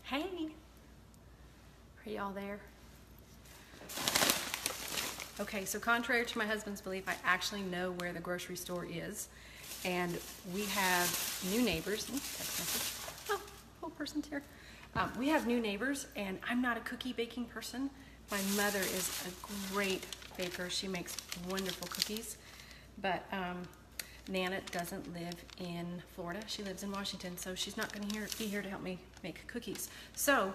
Hey, are y'all there? Okay, so contrary to my husband's belief, I actually know where the grocery store is. And we have new neighbors. Text message. Oh, whole person's here. We have new neighbors, and I'm not a cookie baking person. My mother is a great baker. She makes wonderful cookies. But Nana doesn't live in Florida. She lives in Washington, so she's not going to be here to help me make cookies. So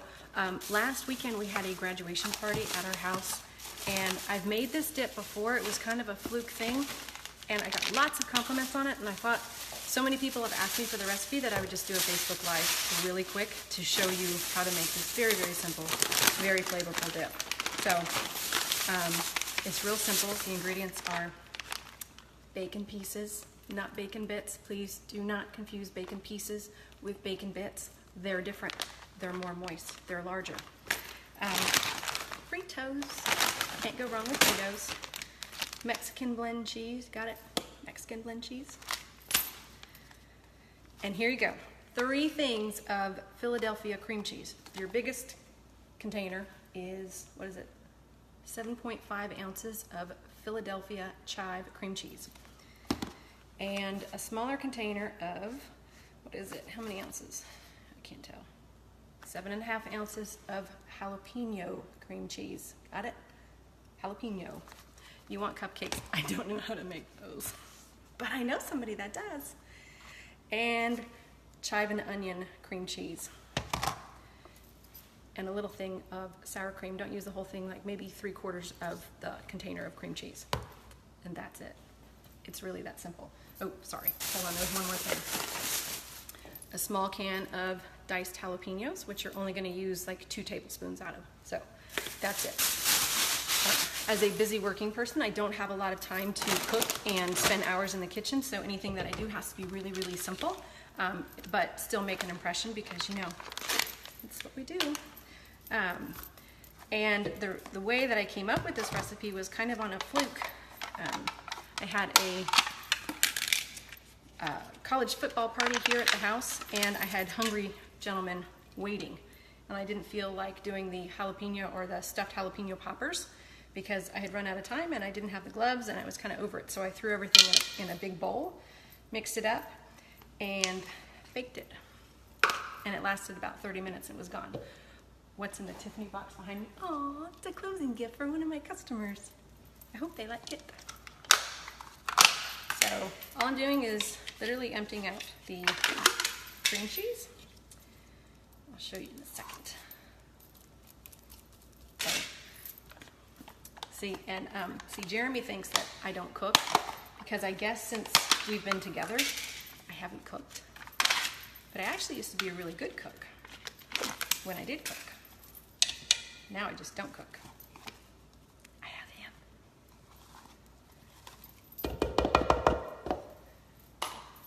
last weekend we had a graduation party at our house, and I've made this dip before. It was kind of a fluke thing, and I got lots of compliments on it, and I thought so many people have asked me for the recipe that I would just do a Facebook Live really quick to show you how to make this very, very simple, very flavorful dip. So it's real simple. The ingredients are bacon pieces, not bacon bits. Please do not confuse bacon pieces with bacon bits. They're different. They're more moist. They're larger. Fritos. Can't go wrong with Fritos. Mexican blend cheese. Got it? Mexican blend cheese. And here you go. 3 things of Philadelphia cream cheese. Your biggest container is, what is it? 7.5 ounces of Philadelphia chive cream cheese. And a smaller container of, what is it? How many ounces? I can't tell. 7.5 ounces of jalapeno cream cheese. Got it? Jalapeno. You want cupcakes? I don't know how to make those, but I know somebody that does. And chive and onion cream cheese. And a little thing of sour cream. Don't use the whole thing, like maybe 3/4 of the container of cream cheese. And that's it. It's really that simple. Oh, sorry. Hold on, there's one more thing. A small can of diced jalapenos, which you're only going to use like 2 tablespoons out of. So that's it. As a busy working person, I don't have a lot of time to cook and spend hours in the kitchen, so anything that I do has to be really, really simple, but still make an impression because, you know, that's what we do. And the way that I came up with this recipe was kind of on a fluke. I had a college football party here at the house, and I had hungry gentlemen waiting, and I didn't feel like doing the jalapeno or the stuffed jalapeno poppers because I had run out of time and I didn't have the gloves and I was kind of over it. So I threw everything in a big bowl, mixed it up, and baked it. And it lasted about 30 minutes and it was gone. What's in the Tiffany box behind me? Oh, it's a closing gift for one of my customers. I hope they like it. So all I'm doing is literally emptying out the cream cheese. I'll show you in a second. See, Jeremy thinks that I don't cook because I guess since we've been together, I haven't cooked. But I actually used to be a really good cook when I did cook. Now I just don't cook. I have him.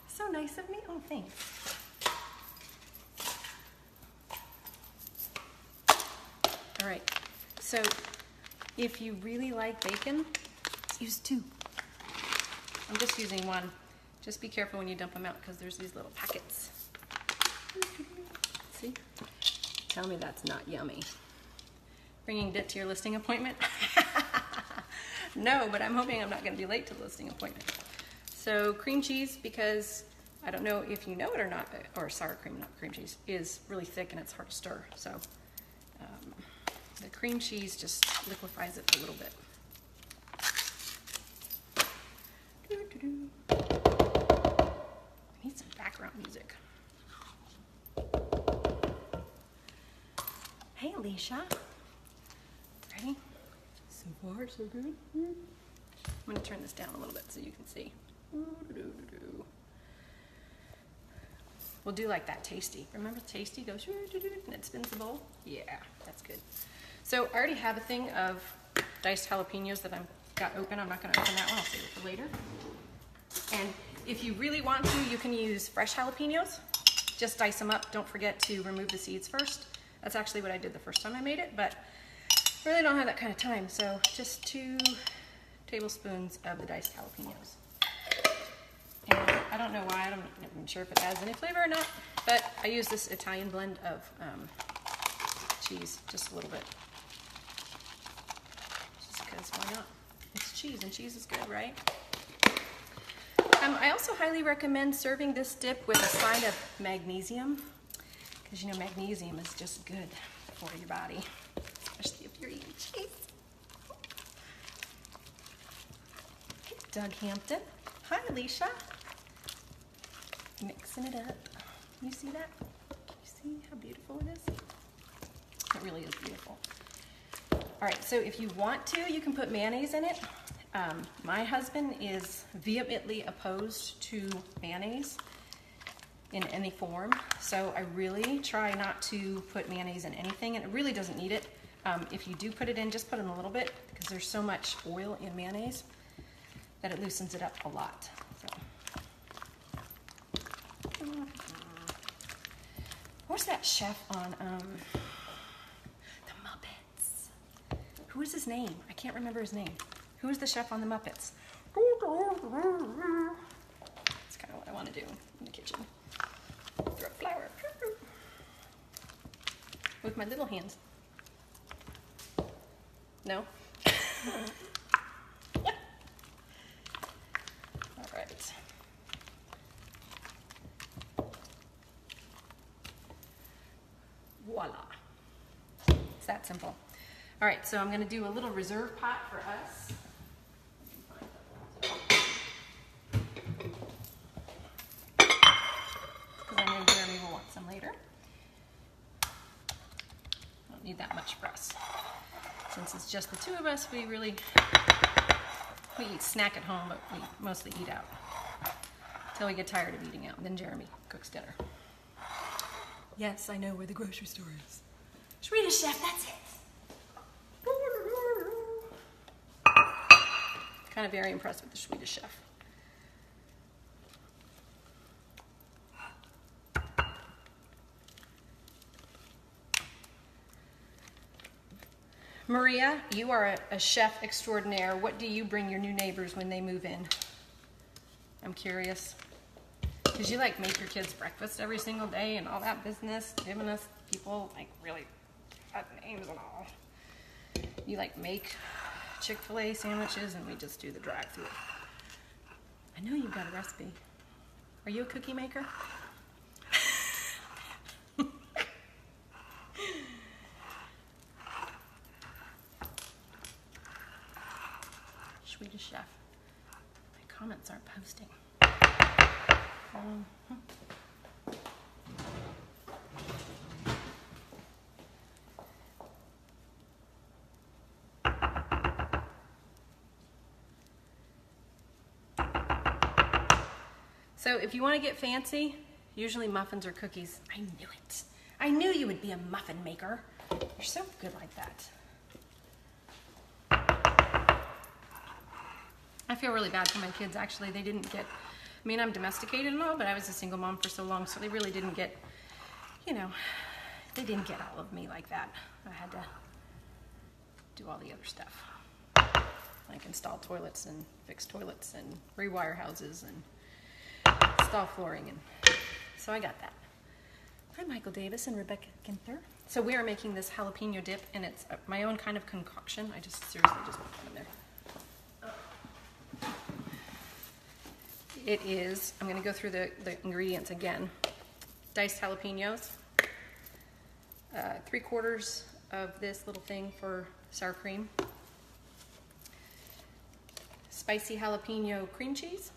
So nice of me. Oh, thanks. All right, so if you really like bacon, use 2. I'm just using 1. Just be careful when you dump them out because there's these little packets. See? Tell me that's not yummy. Bringing dip to your listing appointment? No, but I'm hoping I'm not going to be late to the listing appointment. So cream cheese, because I don't know if you know it or not, or sour cream, not cream cheese, is really thick and it's hard to stir. So the cream cheese just liquefies it a little bit. I need some background music. Hey, Alicia. Ready? So far, so good. I'm going to turn this down a little bit so you can see. We'll do like that Tasty. Remember Tasty goes and it spins the bowl? Yeah, that's good. So I already have a thing of diced jalapenos that I've got open. I'm not going to open that one. I'll save it for later. And if you really want to, you can use fresh jalapenos. Just dice them up. Don't forget to remove the seeds first. That's actually what I did the first time I made it, but I really don't have that kind of time. So just 2 tablespoons of the diced jalapenos. And I don't know why, I'm not even sure if it adds any flavor or not, but I use this Italian blend of cheese, just a little bit. Just because, why not? It's cheese, and cheese is good, right? I also highly recommend serving this dip with a side of magnesium, because you know magnesium is just good for your body, especially if you're eating cheese. Hey, Doug Hampton. Hi, Alicia. Mixing it up. You see that? Can you see how beautiful it is? It really is beautiful. All right, so if you want to, you can put mayonnaise in it. My husband is vehemently opposed to mayonnaise in any form, so I really try not to put mayonnaise in anything, and it really doesn't need it. If you do put it in, just put in a little bit, because there's so much oil in mayonnaise that it loosens it up a lot. So. Where's that chef on the Muppets? Who is his name? I can't remember his name. Who is the chef on the Muppets? That's kind of what I want to do in the kitchen. Throw flour with my little hands. No? All right. Voila. It's that simple. All right, so I'm going to do a little reserve pot for us. Because I know Jeremy will want some later. Don't need that much for us. Since it's just the two of us, we eat snack at home, but we mostly eat out. Until we get tired of eating out. And then Jeremy cooks dinner. Yes, I know where the grocery store is. Swedish chef, that's it. Kind of very impressed with the Swedish chef. Maria, you are a chef extraordinaire. What do you bring your new neighbors when they move in? I'm curious. Because you like make your kids breakfast every single day and all that business, giving us people like really bad names and all. You like make Chick-fil-A sandwiches and we just do the drive-through. I know you've got a recipe. Are you a cookie maker? Swedish chef. My comments aren't posting. So if you want to get fancy, usually muffins or cookies. I knew it. I knew you would be a muffin maker. You're so good like that. I feel really bad for my kids, actually. They didn't get, I mean, I'm domesticated and all, but I was a single mom for so long, so they really didn't get, you know, they didn't get all of me like that. I had to do all the other stuff, like install toilets and fix toilets and rewire houses and install flooring, and so I got that. Hi, Michael Davis and Rebecca Ginther. So we are making this jalapeno dip, and it's my own kind of concoction. I just seriously just put it in there. It is, I'm going to go through the ingredients again. Diced jalapenos, 3/4 of this little thing for sour cream, spicy jalapeno cream cheese,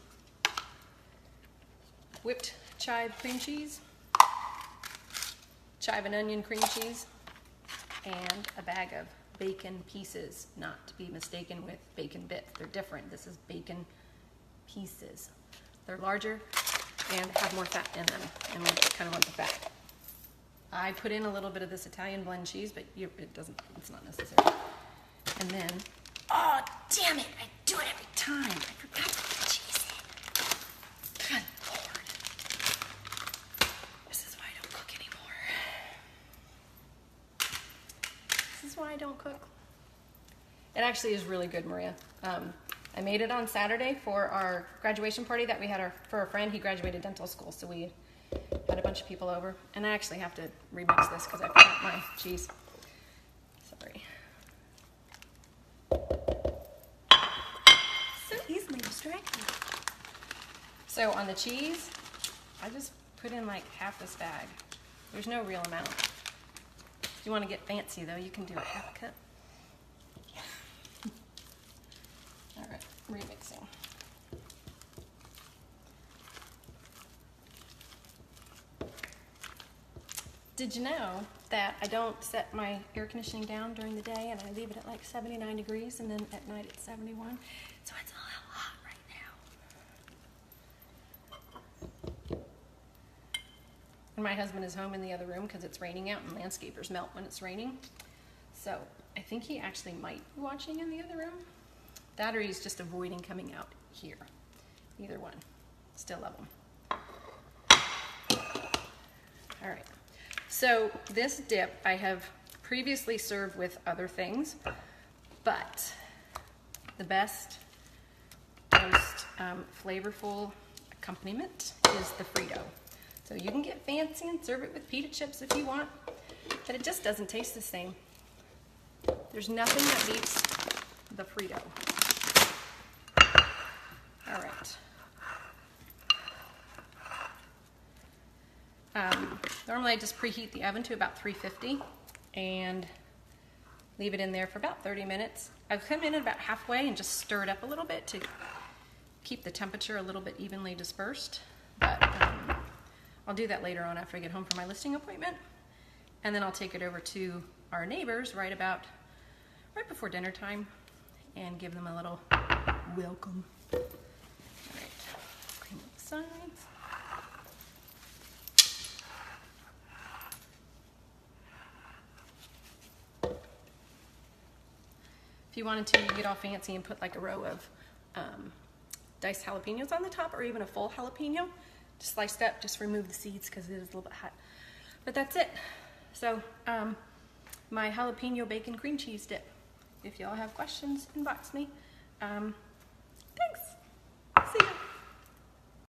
whipped chive cream cheese, chive and onion cream cheese, and a bag of bacon pieces, not to be mistaken with bacon bits. They're different. This is bacon pieces. They're larger and have more fat in them, and we kind of want the fat. I put in a little bit of this Italian blend cheese, but it's not necessary. And then, oh, damn it, I do it every time. I forgot to put cheese in. Good Lord. This is why I don't cook anymore. This is why I don't cook. It actually is really good, Maria. I made it on Saturday for our graduation party that we had for a friend. He graduated dental school, so we had a bunch of people over. And I actually have to remix this because I forgot my cheese. So on the cheese, I just put in like half this bag. There's no real amount. If you want to get fancy though, you can do a half cup. All right, remixing. Did you know that I don't set my air conditioning down during the day and I leave it at like 79 degrees and then at night it's 71? So it's a little hot right now. And my husband is home in the other room because it's raining out and landscapers melt when it's raining. So I think he actually might be watching in the other room. That or he's just avoiding coming out here. Either one. Still love him. All right. So this dip I have previously served with other things, but the best, most flavorful accompaniment is the Frito. So you can get fancy and serve it with pita chips if you want, but it just doesn't taste the same. There's nothing that beats the Frito. All right. Normally I just preheat the oven to about 350 and leave it in there for about 30 minutes. I've come in at about halfway and just stir it up a little bit to keep the temperature a little bit evenly dispersed. But I'll do that later on after I get home from my listing appointment. And then I'll take it over to our neighbors right before dinner time and give them a little welcome. All right, clean up the sides. If you wanted to, you get all fancy and put like a row of diced jalapenos on the top, or even a full jalapeno, just sliced up, just remove the seeds because it is a little bit hot. But that's it. So my jalapeno bacon cream cheese dip. If y'all have questions, inbox me.